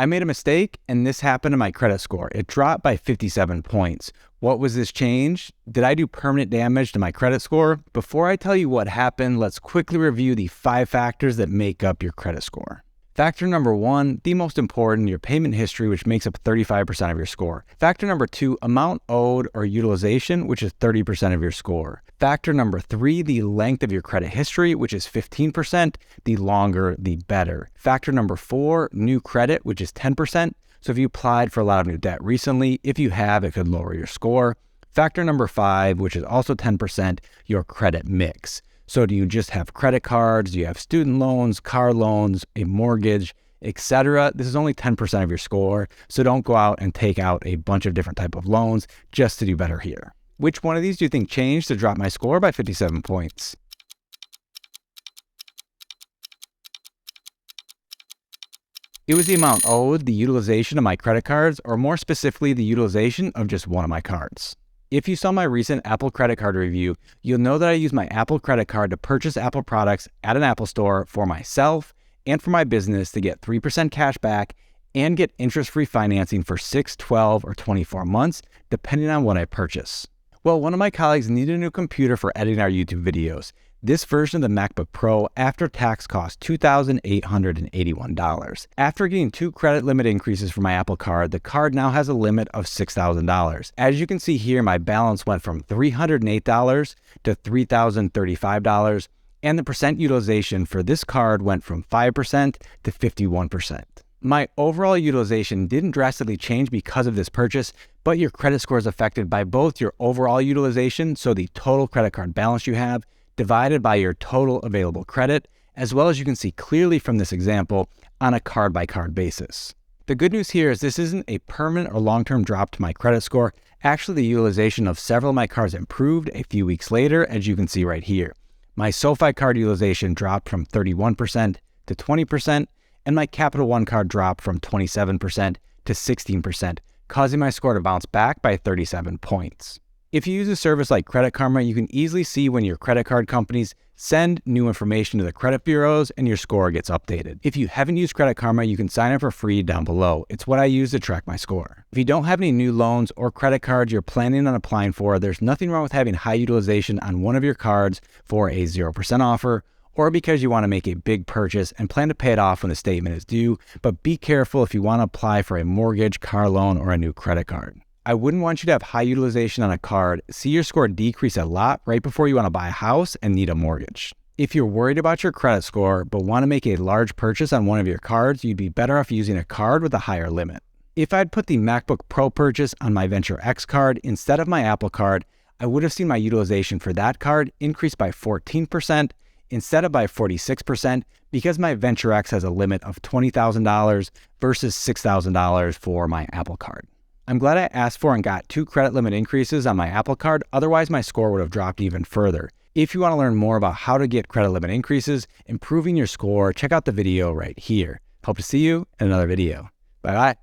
I made a mistake and this happened to my credit score. It dropped by 57 points. What was this change? Did I do permanent damage to my credit score? Before I tell you what happened, let's quickly review the 5 factors that make up your credit score. Factor number 1, the most important, your payment history, which makes up 35% of your score. Factor number 2, amount owed or utilization, which is 30% of your score. Factor number 3, the length of your credit history, which is 15%. The longer, the better. Factor number 4, new credit, which is 10%. So if you applied for a lot of new debt recently, if you have, it could lower your score. Factor number 5, which is also 10%, your credit mix. So do you just have credit cards? Do you have student loans, car loans, a mortgage, etc.? This is only 10% of your score. So don't go out and take out a bunch of different type of loans just to do better here. Which one of these do you think changed to drop my score by 57 points? It was the amount owed, the utilization of my credit cards, or more specifically, the utilization of just one of my cards. If you saw my recent Apple credit card review, you'll know that I use my Apple credit card to purchase Apple products at an Apple store for myself and for my business to get 3% cash back and get interest-free financing for 6, 12, or 24 months, depending on what I purchase. Well, one of my colleagues needed a new computer for editing our YouTube videos. This version of the MacBook Pro after tax cost $2,881. After getting 2 credit limit increases for my Apple card, the card now has a limit of $6,000. As you can see here, my balance went from $308 to $3,035, and the percent utilization for this card went from 5% to 51%. My overall utilization didn't drastically change because of this purchase, but your credit score is affected by both your overall utilization, so the total credit card balance you have, divided by your total available credit, as well as you can see clearly from this example on a card-by-card basis. The good news here is this isn't a permanent or long-term drop to my credit score. Actually, the utilization of several of my cards improved a few weeks later, as you can see right here. My SoFi card utilization dropped from 31% to 20%, and my Capital One card dropped from 27% to 16%, causing my score to bounce back by 37 points. If you use a service like Credit Karma, you can easily see when your credit card companies send new information to the credit bureaus and your score gets updated. If you haven't used Credit Karma, you can sign up for free down below. It's what I use to track my score. If you don't have any new loans or credit cards you're planning on applying for, there's nothing wrong with having high utilization on one of your cards for a 0% offer, or because you want to make a big purchase and plan to pay it off when the statement is due, but be careful if you want to apply for a mortgage, car loan, or a new credit card. I wouldn't want you to have high utilization on a card, see your score decrease a lot right before you want to buy a house and need a mortgage. If you're worried about your credit score but want to make a large purchase on one of your cards, you'd be better off using a card with a higher limit. If I'd put the MacBook Pro purchase on my Venture X card instead of my Apple card, I would have seen my utilization for that card increase by 14% instead of by 46% because my Venture X has a limit of $20,000 versus $6,000 for my Apple card. I'm glad I asked for and got 2 credit limit increases on my Apple card, otherwise my score would have dropped even further. If you want to learn more about how to get credit limit increases, improving your score, check out the video right here. Hope to see you in another video. Bye-bye.